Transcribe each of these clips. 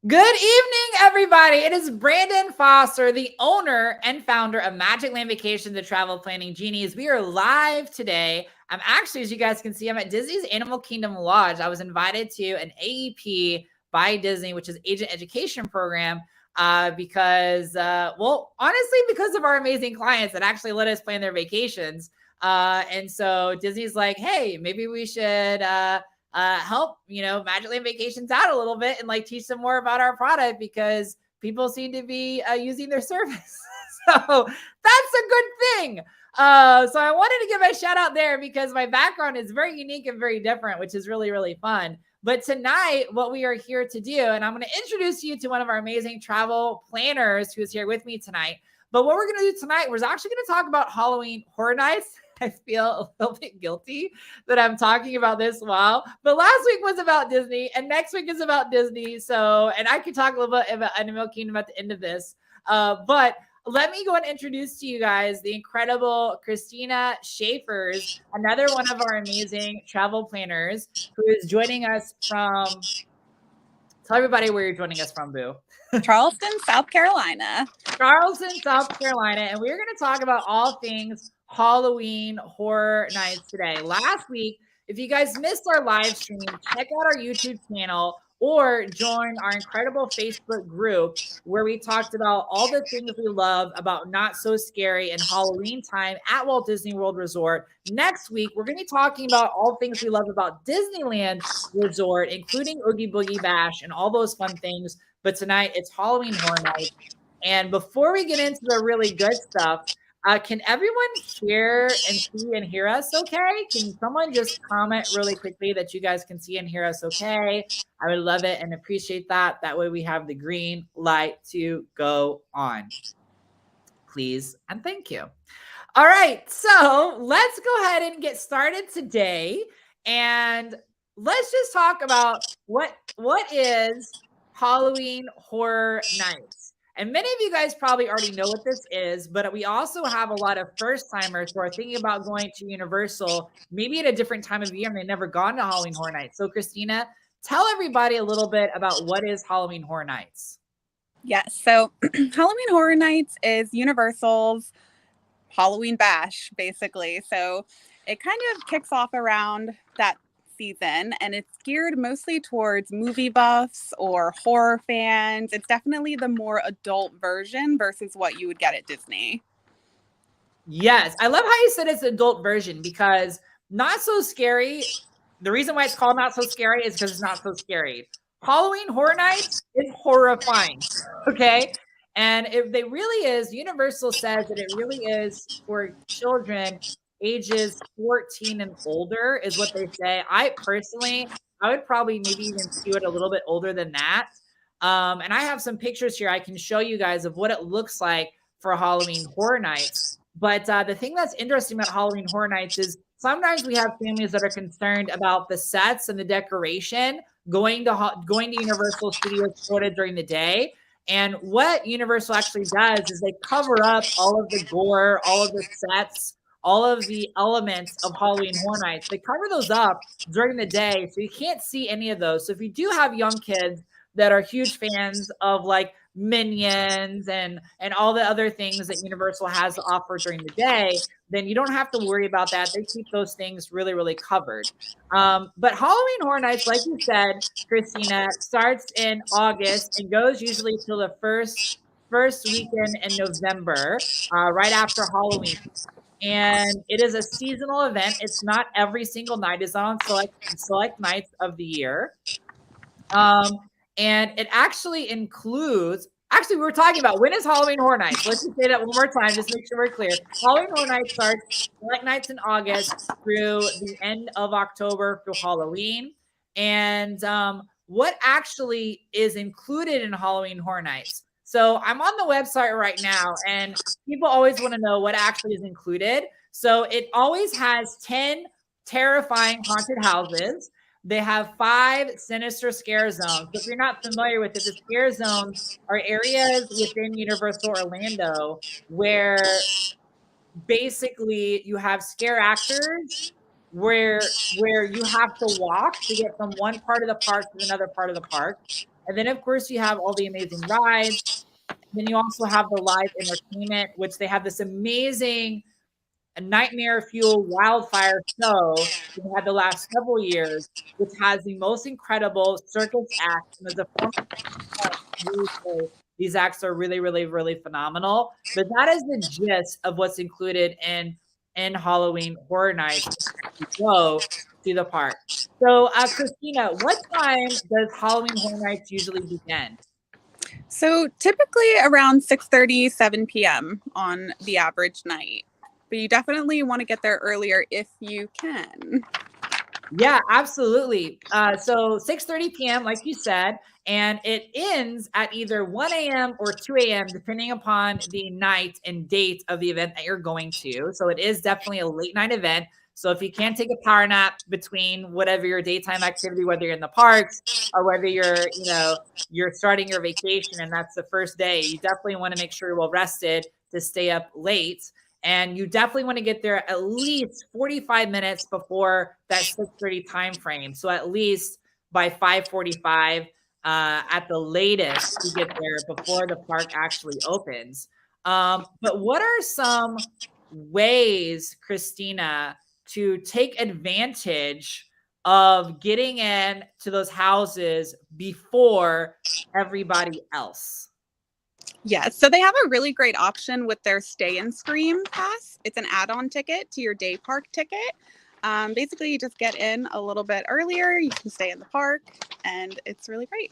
Good evening, everybody. It is Brandon Foster, the owner and founder of Magic Land Vacations and Travel Planning Genies. We are live today. I'm actually, as you guys can see, I'm at Disney's Animal Kingdom Lodge. I was invited to an AEP by Disney, which is Agent Education Program, because, honestly, because of our amazing clients that actually let us plan their vacations. And so Disney's like, hey, maybe we should help Magic Land Vacations out a little bit and like teach them more about our product because people seem to be using their service. So that's a good thing. So I wanted to give a shout out there because my background is very unique and very different, which is really, really fun. But tonight, what we are here to do, and I'm going to introduce you to one of our amazing travel planners who's here with me tonight. But what we're going to do tonight, we're actually going to talk about Halloween Horror Nights. I feel a little bit guilty that I'm talking about this while, but last week was about Disney and next week is about Disney. So, and I could talk a little bit about Animal Kingdom at the end of this. But let me go and introduce to you guys the incredible Christina Schaefers, another one of our amazing travel planners who is joining us from, tell everybody where you're joining us from, Boo. Charleston, South Carolina. Charleston, South Carolina. And we're going to talk about all things Halloween Horror Nights today. Last week, if you guys missed our live stream, check out our YouTube channel or join our incredible Facebook group where we talked about all the things we love about Not So Scary and Halloween time at Walt Disney World Resort. Next week, we're going to be talking about all things we love about Disneyland Resort, including Oogie Boogie Bash and all those fun things. But tonight, it's Halloween Horror Nights. And before we get into the really good stuff, can everyone hear and see and hear us okay? Can someone just comment really quickly that you guys can see and hear us okay? I would love it and appreciate that. That way we have the green light to go on. Please and thank you. All right, so let's go ahead and get started today. And let's just talk about what is Halloween Horror Nights. And many of you guys probably already know what this is, but we also have a lot of first timers who are thinking about going to Universal, maybe at a different time of year, and they've never gone to Halloween Horror Nights. So, Christina, tell everybody a little bit about what is Halloween Horror Nights. Yes, so Halloween Horror Nights is Universal's Halloween Bash, basically. So it kind of kicks off around that season, and it's geared mostly towards movie buffs or horror fans. It's definitely the more adult version versus what you would get at Disney. Yes, I love how you said it's an adult version because Not So Scary, the reason why it's called Not So Scary is because it's not so scary. Halloween Horror Nights is horrifying, okay? And they really is, Universal says that it really is for children ages 14 and older is what they say. I would probably maybe even skew it a little bit older than that. And I have some pictures here I can show you guys of what it looks like for Halloween Horror Nights. But the thing that's interesting about Halloween Horror Nights is sometimes we have families that are concerned about the sets and the decoration going to Universal Studios Florida during the day. And what Universal actually does is they cover up all of the gore, all of the sets, all of the elements of Halloween Horror Nights. They cover those up during the day, so you can't see any of those. So if you do have young kids that are huge fans of like Minions and all the other things that Universal has to offer during the day, then you don't have to worry about that. They keep those things really, really covered. But Halloween Horror Nights, like you said, Christina, starts in August and goes usually till the first weekend in November, right after Halloween. And it is a seasonal event. It's not every single night. It's on select nights of the year. And it actually includes, we were talking about when is Halloween Horror Nights. Let's just say that one more time, just make sure we're clear. Halloween Horror Nights starts select nights in August through the end of October through Halloween. And what actually is included in Halloween Horror Nights? So I'm on the website right now, and people always want to know what actually is included. So it always has 10 terrifying haunted houses. They have 5 sinister scare zones. So if you're not familiar with it, the scare zones are areas within Universal Orlando where basically you have scare actors where you have to walk to get from one part of the park to another part of the park. And then, of course, you have all the amazing rides. Then you also have the live entertainment, which they have this amazing Nightmare Fuel wildfire show we had the last several years, which has the most incredible circus acts. And as a former these acts are really, really, really phenomenal. But that is the gist of what's included in Halloween Horror Nights. Go to the park. So, Christina, what time does Halloween Horror Nights usually begin? So typically around 6:30, 7 p.m. on the average night. But you definitely want to get there earlier if you can. Yeah, absolutely. So 6:30 p.m., like you said, and it ends at either 1 a.m. or 2 a.m., depending upon the night and date of the event that you're going to. So it is definitely a late night event. So if you can't take a power nap between whatever your daytime activity, whether you're in the parks or whether you're starting your vacation and that's the first day, you definitely want to make sure you're well rested to stay up late. And you definitely want to get there at least 45 minutes before that 6:30 time frame. So at least by 5:45 at the latest to get there before the park actually opens. But what are some ways, Christina, to take advantage of getting in to those houses before everybody else? Yes, so they have a really great option with their Stay and Scream pass. It's an add-on ticket to your day park ticket. Basically, you just get in a little bit earlier. You can stay in the park, and it's really great.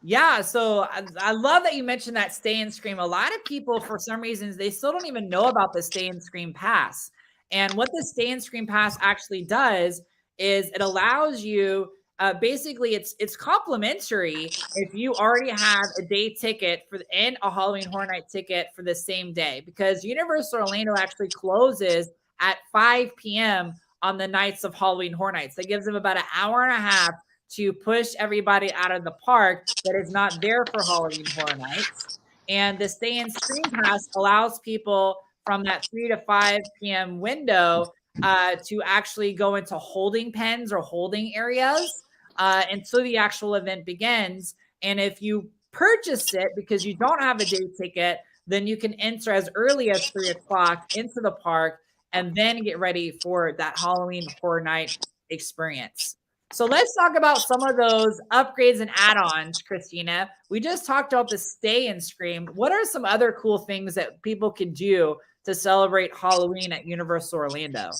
Yeah, so I love that you mentioned that Stay and Scream. A lot of people, for some reasons, they still don't even know about the Stay and Scream pass. And what the Stay and Scream pass actually does is it allows you. Basically, it's complimentary if you already have a day ticket and a Halloween Horror Night ticket for the same day, because Universal Orlando actually closes at 5 p.m. on the nights of Halloween Horror Nights. That gives them about an hour and a half to push everybody out of the park that is not there for Halloween Horror Nights. And the Stay and Scream Pass allows people from that 3 to 5 p.m. window to actually go into holding pens or holding areas until the actual event begins. And if you purchase it because you don't have a day ticket, then you can enter as early as 3 o'clock into the park and then get ready for that Halloween Horror Night experience. So let's talk about some of those upgrades and add-ons, Christina. We just talked about the Stay and Scream. What are some other cool things that people can do to celebrate Halloween at Universal Orlando?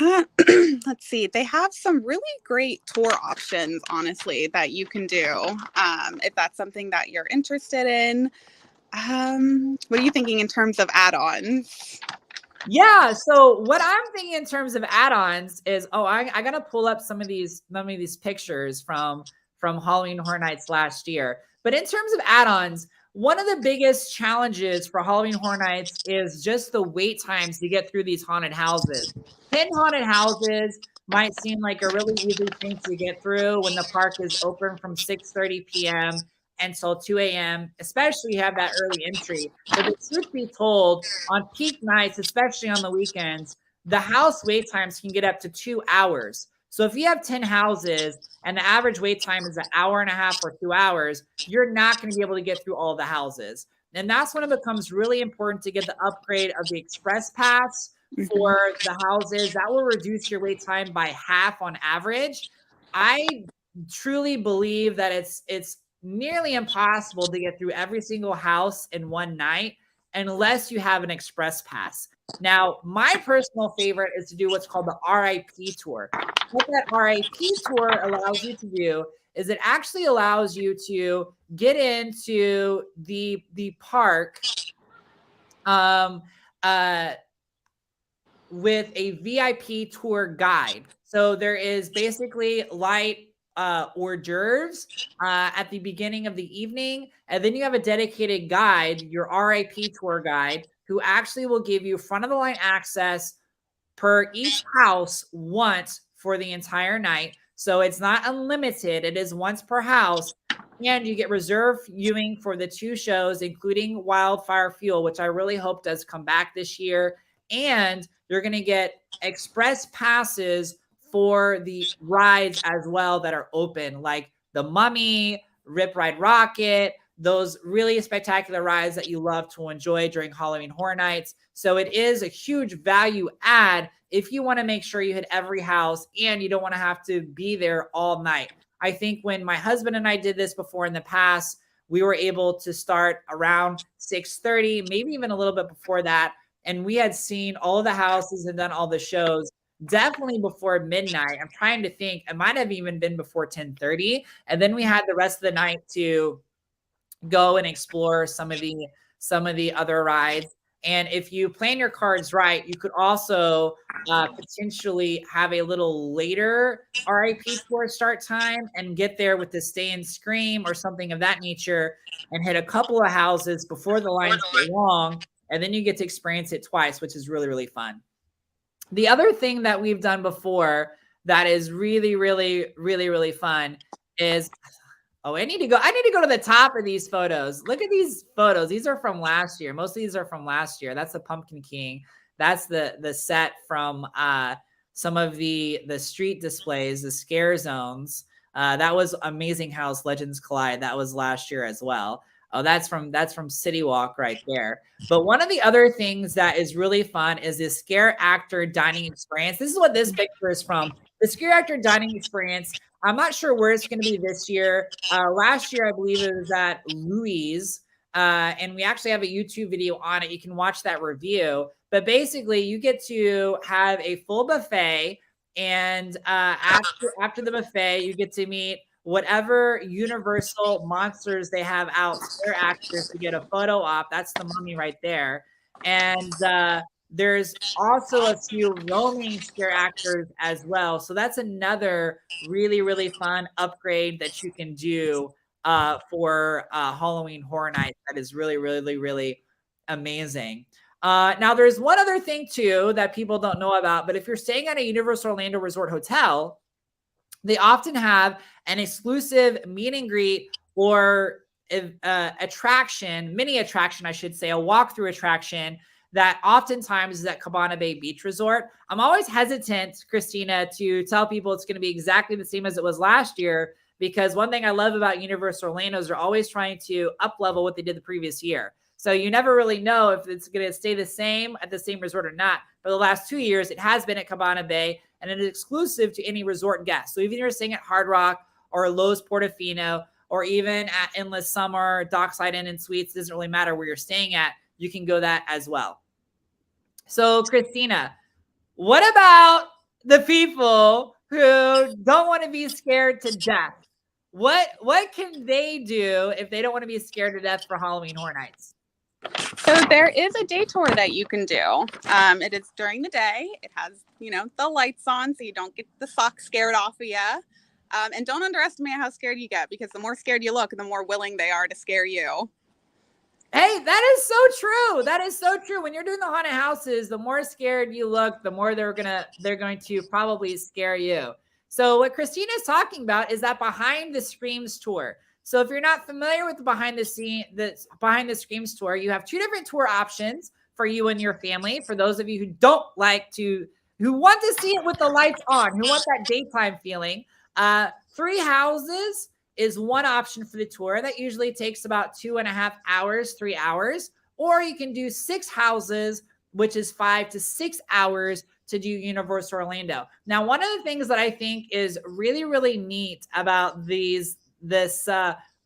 Let's see. They have some really great tour options, honestly, that you can do if that's something that you're interested in. What are you thinking in terms of add-ons? Yeah, so what I'm thinking in terms of add-ons is, I gotta pull up some of these pictures from Halloween Horror Nights last year. But in terms of add-ons, one of the biggest challenges for Halloween Horror Nights is just the wait times to get through these haunted houses. 10 haunted houses might seem like a really easy thing to get through when the park is open from 6:30 p.m. until 2 a.m., especially you have that early entry. But the truth be told, on peak nights, especially on the weekends, the house wait times can get up to 2 hours. So if you have 10 houses and the average wait time is an hour and a half or 2 hours, you're not going to be able to get through all the houses. And that's when it becomes really important to get the upgrade of the Express Pass for the houses. That will reduce your wait time by half on average. I truly believe that it's nearly impossible to get through every single house in one night unless you have an Express Pass. Now, my personal favorite is to do what's called the RIP tour. What that RIP tour allows you to do is it actually allows you to get into the park with a VIP tour guide. So there is basically light hors d'oeuvres at the beginning of the evening. And then you have a dedicated guide, your RIP tour guide, who actually will give you front of the line access per each house once for the entire night. So it's not unlimited. It is once per house. And you get reserved viewing for the 2 shows, including Wildfire Fuel, which I really hope does come back this year. And you're going to get express passes for the rides as well that are open, like the Mummy, Rip Ride Rocket, those really spectacular rides that you love to enjoy during Halloween Horror Nights. So it is a huge value add if you want to make sure you hit every house and you don't want to have to be there all night. I think when my husband and I did this before in the past, we were able to start around 6:30, maybe even a little bit before that. And we had seen all of the houses and done all the shows definitely before midnight. I'm trying to think. It might have even been before 10:30. And then we had the rest of the night to go and explore some of the other rides. And if you plan your cards right, you could also potentially have a little later RIP tour start time and get there with the Stay and Scream or something of that nature and hit a couple of houses before the lines get long. And then you get to experience it twice, which is really, really fun. The other thing that we've done before that is really, really, really, really fun is I need to go to the top of these photos. Look at these photos. These are from last year. Most of these are from last year. That's the Pumpkin King. That's the set from some of the street displays, the scare zones. That was Amazing House Legends Collide. That was last year as well. Oh, that's from City Walk right there. But one of the other things that is really fun is this Scare Actor Dining Experience. This is what this picture is from. The Scare Actor Dining Experience. I'm not sure where it's going to be this year. Last year, I believe it was at Louis, and we actually have a YouTube video on it. You can watch that review. But basically, you get to have a full buffet, and after the buffet, you get to meet whatever Universal monsters they have out, their actors, to get a photo op. That's the Mummy right there. And there's also a few roaming scare actors as well. So that's another really, really fun upgrade that you can do for Halloween Horror Nights. That is really, really, really amazing. Now, there's one other thing, too, that people don't know about. But if you're staying at a Universal Orlando Resort hotel, they often have an exclusive meet and greet or attraction, mini attraction, I should say, a walkthrough attraction that oftentimes is at Cabana Bay Beach Resort. I'm always hesitant, Christina, to tell people it's going to be exactly the same as it was last year, because one thing I love about Universal Orlando is they're always trying to up-level what they did the previous year. So you never really know if it's going to stay the same at the same resort or not. For the last 2 years, it has been at Cabana Bay, and it is exclusive to any resort guest. So even if you're staying at Hard Rock or Lowe's Portofino, or even at Endless Summer, Dockside Inn and Suites, it doesn't really matter where you're staying at, you can go that as well. So Christina, what about the people who don't want to be scared to death? What can they do if they don't want to be scared to death for Halloween Horror Nights? So there is a day tour that you can do. It is during the day. It has, the lights on so you don't get the socks scared off of you. And don't underestimate how scared you get, because the more scared you look, the more willing they are to scare you. Hey, that is so true. That is so true. When you're doing the haunted houses, the more scared you look, the more they're going to probably scare you. So what Christina is talking about is that Behind the Screams tour. So if you're not familiar with the Behind the Screams tour, you have two different tour options for you and your family. For those of you who who want to see it with the lights on, who want that daytime feeling, 3 houses is one option for the tour. That usually takes about 2.5 hours, 3 hours. Or you can do 6 houses, which is 5 to 6 hours to do Universal Orlando. Now, one of the things that I think is really, really neat about this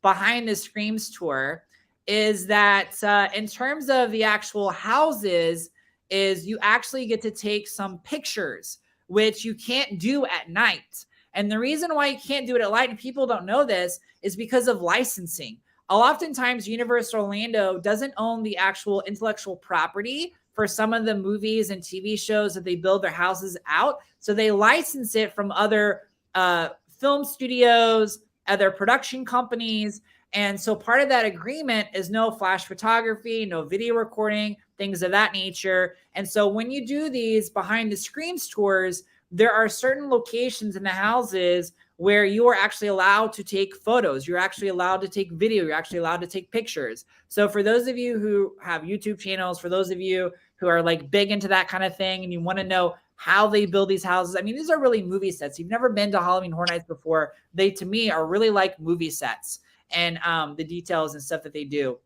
Behind the Screams tour is that in terms of the actual houses, is you actually get to take some pictures, which you can't do at night. And the reason why you can't do it at night, and people don't know this, is because of licensing. Oftentimes, Universal Orlando doesn't own the actual intellectual property for some of the movies and TV shows that they build their houses out. So they license it from other film studios, other production companies. And so part of that agreement is no flash photography, no video recording, things of that nature. And so when you do these Behind the Screams tours, there are certain locations in the houses where you are actually allowed to take photos. You're actually allowed to take video. You're actually allowed to take pictures. So for those of you who have YouTube channels, for those of you who are like big into that kind of thing and you want to know how they build these houses. I mean, these are really movie sets. You've never been to Halloween Horror Nights before. They, to me, are really like movie sets, and the details and stuff that they do,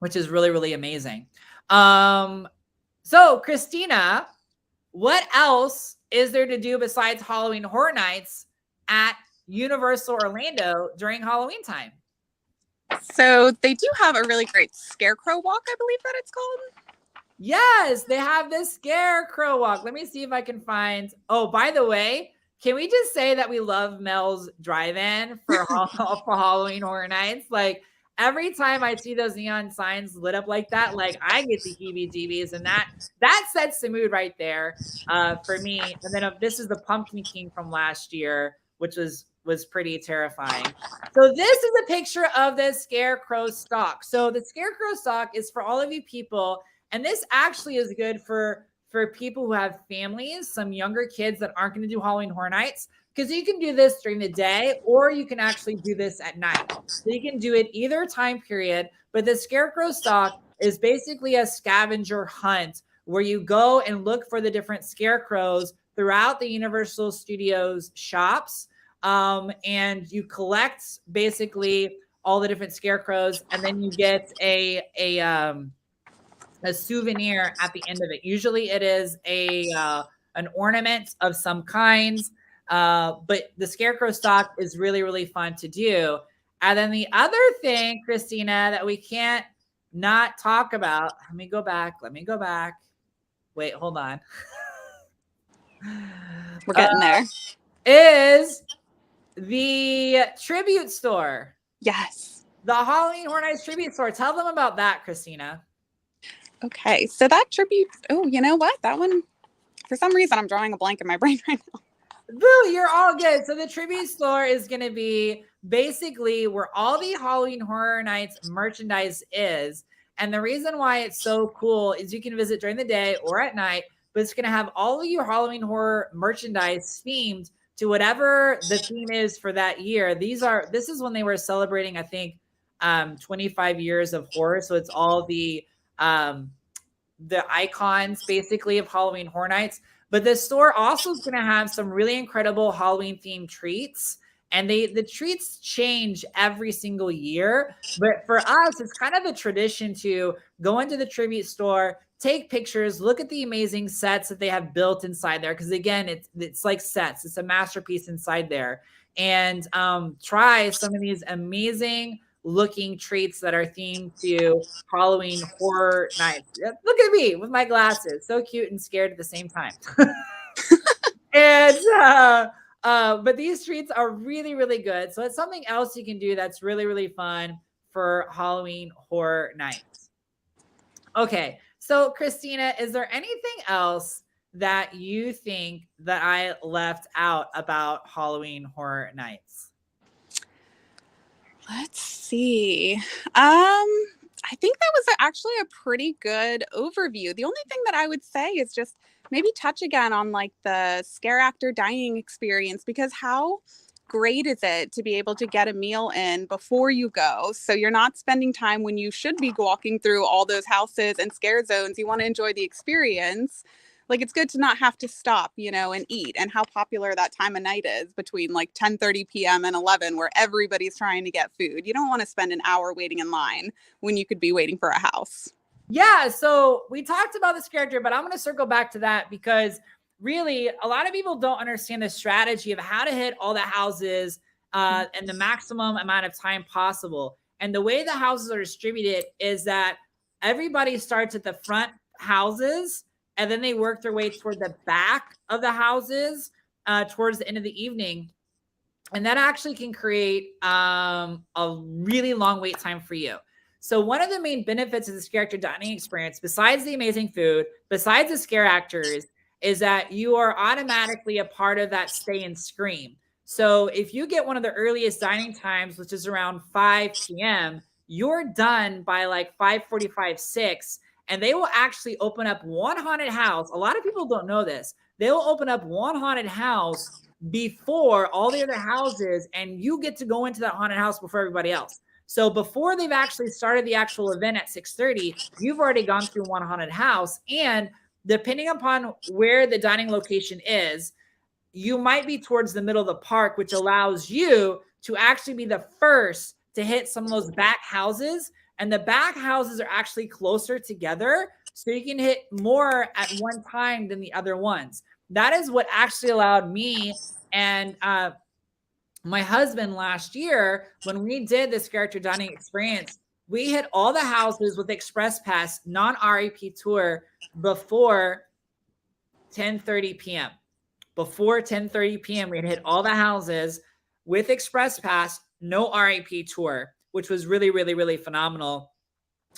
which is really, really amazing. So Christina, what else is there to do besides Halloween Horror Nights at Universal Orlando during Halloween time? So they do have a really great scarecrow walk, I believe that it's called. Yes, they have this scarecrow walk. Let me see if I can find. Oh, by the way, can we just say that we love Mel's Drive-In for for Halloween Horror Nights? Like every time I see those neon signs lit up like that, like I get the heebie-jeebies, and that sets the mood right there for me. And then this is the Pumpkin King from last year, which was pretty terrifying. So this is a picture of the scarecrow stalk. So the scarecrow stalk is for all of you people. And this actually is good for people who have families, some younger kids that aren't going to do Halloween Horror Nights, because you can do this during the day or you can actually do this at night. So you can do it either time period. But the scarecrow stalk is basically a scavenger hunt where you go and look for the different scarecrows throughout the Universal Studios shops. And you collect basically all the different scarecrows, and then you get a souvenir at the end of it. Usually it is an ornament of some kinds, but the scarecrow stalk is really, really fun to do. And then the other thing, Christina, that we can't not talk about, let me go back. Wait, hold on. We're getting there. Is the tribute store. Yes. The Halloween Horror Nights tribute store. Tell them about that, Christina. Okay, so that tribute, oh, you know what? That one, for some reason, I'm drawing a blank in my brain right now. Boo, you're all good. So the tribute store is going to be basically where all the Halloween Horror Nights merchandise is. And the reason why it's so cool is you can visit during the day or at night, but it's going to have all of your Halloween horror merchandise themed to whatever the theme is for that year. This is when they were celebrating, I think, 25 years of horror. So it's all the icons basically of Halloween Horror Nights. But the store also is going to have some really incredible Halloween themed treats. And the treats change every single year. But for us, it's kind of a tradition to go into the tribute store, take pictures, look at the amazing sets that they have built inside there. Because again, it's like sets. It's a masterpiece inside there. And try some of these amazing looking treats that are themed to Halloween Horror Nights. Look at me with my glasses. So cute and scared at the same time. And but these treats are really, really good. So it's something else you can do that's really, really fun for Halloween Horror Nights. Okay. So Christina, is there anything else that you think that I left out about Halloween Horror Nights? Let's see. I think that was actually a pretty good overview. The only thing that I would say is just maybe touch again on like the scare actor dining experience, because how great is it to be able to get a meal in before you go, so you're not spending time when you should be walking through all those houses and scare zones. You want to enjoy the experience. Like, it's good to not have to stop, and eat. And how popular that time of night is between like 10:30 p.m. and 11, where everybody's trying to get food. You don't want to spend an hour waiting in line when you could be waiting for a house. Yeah, so we talked about this character, but I'm going to circle back to that because really a lot of people don't understand the strategy of how to hit all the houses and the maximum amount of time possible. And the way the houses are distributed is that everybody starts at the front houses and then they work their way toward the back of the houses towards the end of the evening. And that actually can create a really long wait time for you. So one of the main benefits of this character dining experience, besides the amazing food, besides the scare actors, is that you are automatically a part of that stay and scream. So if you get one of the earliest dining times, which is around 5 p.m., you're done by like 5:45, 6, and they will actually open up one haunted house. A lot of people don't know this. They will open up one haunted house before all the other houses, and you get to go into that haunted house before everybody else. So before they've actually started the actual event at 6:30, you've already gone through one haunted house. And depending upon where the dining location is, you might be towards the middle of the park, which allows you to actually be the first to hit some of those back houses. And the back houses are actually closer together, so you can hit more at one time than the other ones. That is what actually allowed me and my husband last year, when we did this character dining experience, we hit all the houses with Express Pass non-REP tour before 10:30 p.m. Before 10:30 p.m., we had hit all the houses with Express Pass, no REP tour, which was really, really, really phenomenal.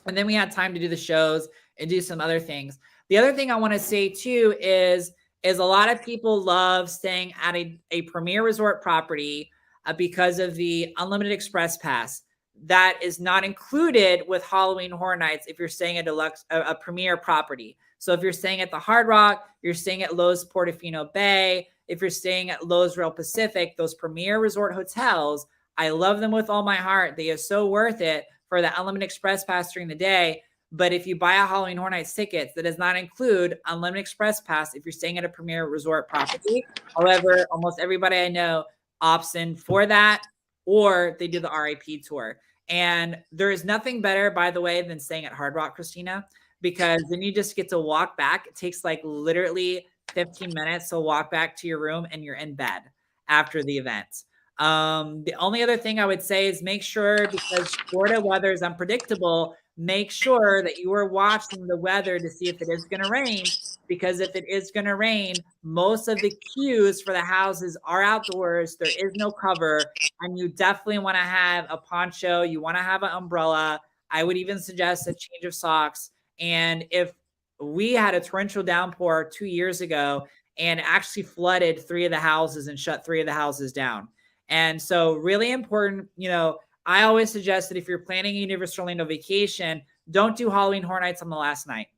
And then we had time to do the shows and do some other things. The other thing I want to say too is a lot of people love staying at a premier resort property because of the unlimited Express Pass. That is not included with Halloween Horror Nights if you're staying at a premier property. So if you're staying at the Hard Rock, you're staying at Loews Portofino Bay, if you're staying at Loews Royal Pacific, those premier resort hotels, I love them with all my heart. They are so worth it for the unlimited Express Pass during the day. But if you buy a Halloween Horror Nights tickets, that does not include unlimited Express Pass if you're staying at a premier resort property. However, almost everybody I know opts in for that, or they do the RIP tour. And there is nothing better, by the way, than staying at Hard Rock, Christina, because then you just get to walk back. It takes like literally 15 minutes to walk back to your room and you're in bed after the event. The only other thing I would say is make sure, because Florida weather is unpredictable, make sure that you are watching the weather to see if it is going to rain, because if it is going to rain, most of the queues for the houses are outdoors. There is no cover, and you definitely want to have a poncho. You want to have an umbrella. I would even suggest a change of socks. And if we had a torrential downpour 2 years ago and actually flooded 3 of the houses and shut 3 of the houses down. And so really important, I always suggest that if you're planning a Universal Orlando vacation, don't do Halloween Horror Nights on the last night.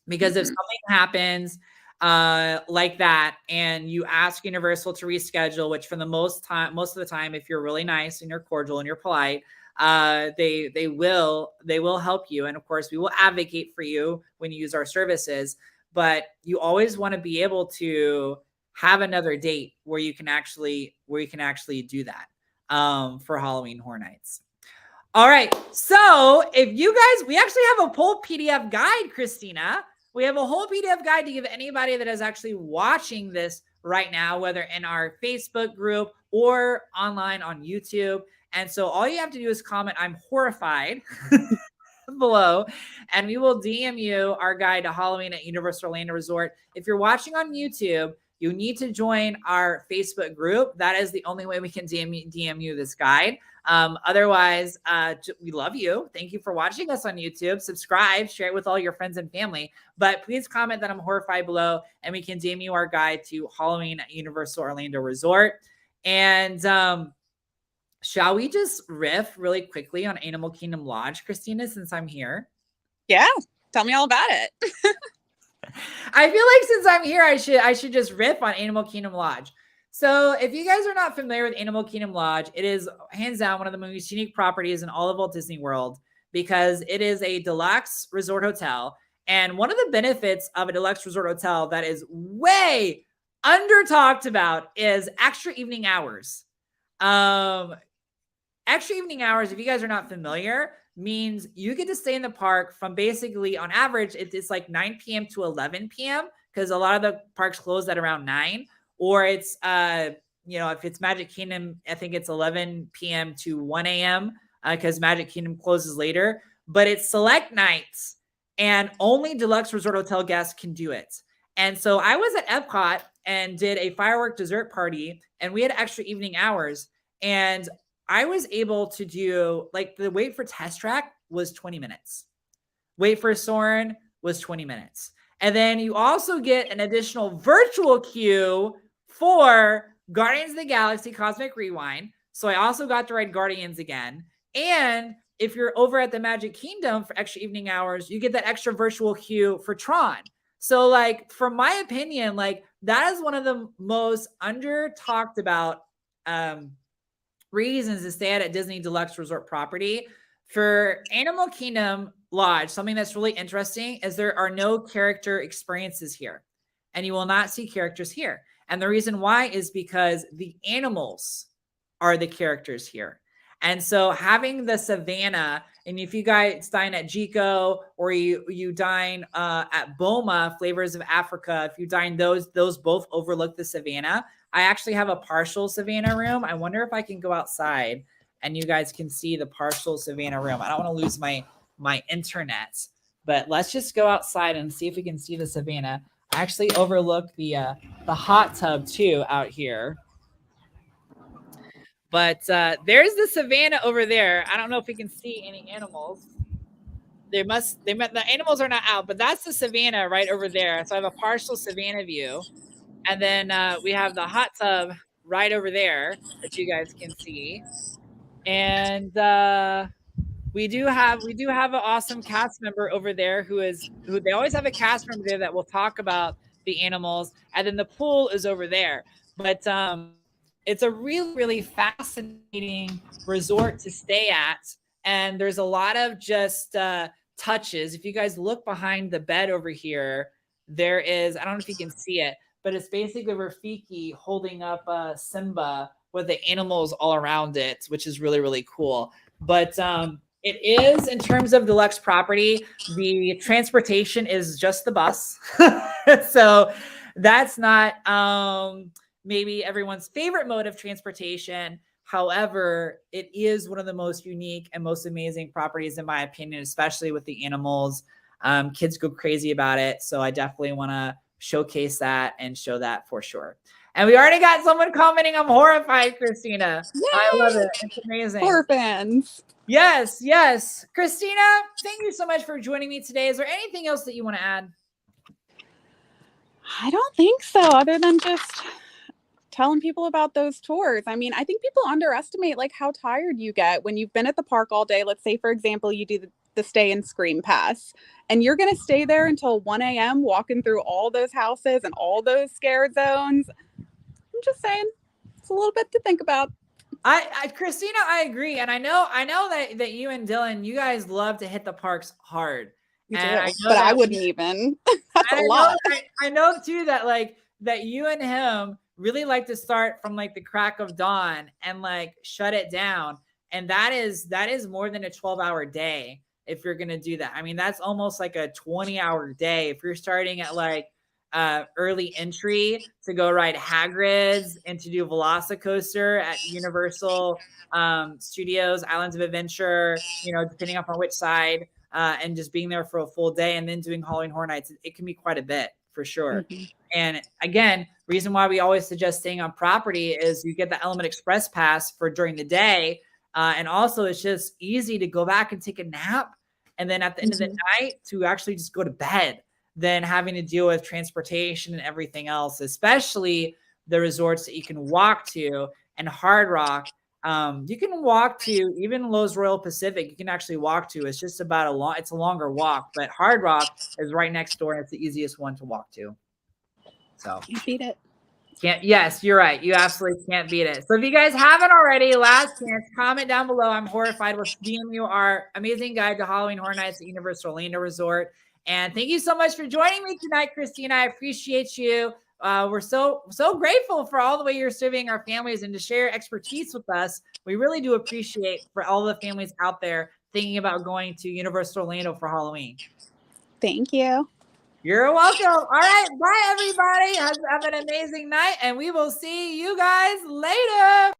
Because if something happens like that and you ask Universal to reschedule, which for the most of the time, if you're really nice and you're cordial and you're polite, they will help you. And of course, we will advocate for you when you use our services. But you always want to be able to have another date where you can actually do that for Halloween Horror Nights. All right. So if you guys, we actually have a whole PDF guide, Christina. We have a whole PDF guide to give anybody that is actually watching this right now, whether in our Facebook group or online on YouTube. And so all you have to do is comment, "I'm horrified," below, and we will DM you our guide to Halloween at Universal Orlando Resort. If you're watching on YouTube, you need to join our Facebook group. That is the only way we can DM you this guide. Otherwise, we love you. Thank you for watching us on YouTube. Subscribe, share it with all your friends and family. But please comment that I'm horrified below, and we can DM you our guide to Halloween at Universal Orlando Resort. And shall we just riff really quickly on Animal Kingdom Lodge, Christina, since I'm here? Yeah, tell me all about it. I feel like since I'm here, I should just riff on Animal Kingdom Lodge. So if you guys are not familiar with Animal Kingdom Lodge, it is hands down one of the most unique properties in all of Walt Disney World, because it is a deluxe resort hotel. And one of the benefits of a deluxe resort hotel that is way under talked about is extra evening hours. Extra evening hours, if you guys are not familiar, means you get to stay in the park from basically, on average, it's like 9 p.m. to 11 p.m. because a lot of the parks close at around 9. Or it's, if it's Magic Kingdom, I think it's 11 p.m. to 1 a.m. Because Magic Kingdom closes later. But it's select nights, and only deluxe resort hotel guests can do it. And so I was at Epcot and did a firework dessert party, and we had extra evening hours. And I was able to do, like, the wait for Test Track was 20 minutes. Wait for Soarin' was 20 minutes. And then you also get an additional virtual queue for Guardians of the Galaxy Cosmic Rewind. So I also got to ride Guardians again. And if you're over at the Magic Kingdom for extra evening hours, you get that extra virtual queue for Tron. So, like, from my opinion, like, that is one of the most under talked about reasons to stay at a Disney Deluxe Resort property. For Animal Kingdom, Lodge, something that's really interesting is there are no character experiences here, and you will not see characters here. And the reason why is because the animals are the characters here. And so having the savannah, and if you guys dine at Jico or you dine at Boma, Flavors of Africa, if you dine those both overlook the savannah. I actually have a partial savannah room. I wonder if I can go outside and you guys can see the partial savannah room. I don't want to lose my internet, but let's just go outside and see if we can see the savannah. I actually overlook the hot tub too out here. But there's the savannah over there. I don't know if we can see any animals. The animals are not out, but that's the savannah right over there. So I have a partial savannah view. And then we have the hot tub right over there that you guys can see. And we do have an awesome cast member over there who they always have a cast member there that will talk about the animals. And then the pool is over there. But it's a really, really fascinating resort to stay at. And there's a lot of just touches. If you guys look behind the bed over here, there is, I don't know if you can see it, but it's basically Rafiki holding up Simba with the animals all around it, which is really, really cool. But it is, in terms of deluxe property, the transportation is just the bus. So that's not maybe everyone's favorite mode of transportation. However, it is one of the most unique and most amazing properties, in my opinion, especially with the animals. Kids go crazy about it. So I definitely want to showcase that and show that for sure. And we already got someone commenting, I'm horrified, Christina. Yay! I love it. It's amazing. Horror fans. Yes, yes. Christina, thank you so much for joining me today. Is there anything else that you want to add? I don't think so, other than just telling people about those tours. I mean, I think people underestimate like how tired you get when you've been at the park all day. Let's say, for example, you do the stay and Scream Pass, and you're going to stay there until 1 a.m. walking through all those houses and all those scare zones. I'm just saying, it's a little bit to think about. Christina, I agree. And I know that you and Dylan, you guys love to hit the parks hard. I wouldn't even. That's a lot. I know too that you and him really like to start from like the crack of dawn and like shut it down. And that is more than a 12-hour day if you're going to do that. I mean, that's almost like a 20-hour day. If you're starting at like early entry to go ride Hagrid's and to do Velocicoaster at Universal Studios, Islands of Adventure, depending upon which side, and just being there for a full day and then doing Halloween Horror Nights, it can be quite a bit for sure. Mm-hmm. And again, reason why we always suggest staying on property is you get the Element Express pass for during the day. And also it's just easy to go back and take a nap. And then at the end of the night to actually just go to bed than having to deal with transportation and everything else, especially the resorts that you can walk to. And Hard Rock, you can walk to, even Lowe's Royal Pacific, you can actually walk to. It's just about it's a longer walk, but Hard Rock is right next door and it's the easiest one to walk to. So you beat it. Yes, you're right. You absolutely can't beat it. So if you guys haven't already, last chance, comment down below. I'm horrified. We'll DM you our amazing guide to Halloween Horror Nights at Universal Orlando Resort. And thank you so much for joining me tonight, Christina. I appreciate you. We're so grateful for all the way you're serving our families and to share your expertise with us. We really do appreciate for all the families out there thinking about going to Universal Orlando for Halloween. Thank you. You're welcome. All right. Bye, everybody. Have an amazing night, and we will see you guys later.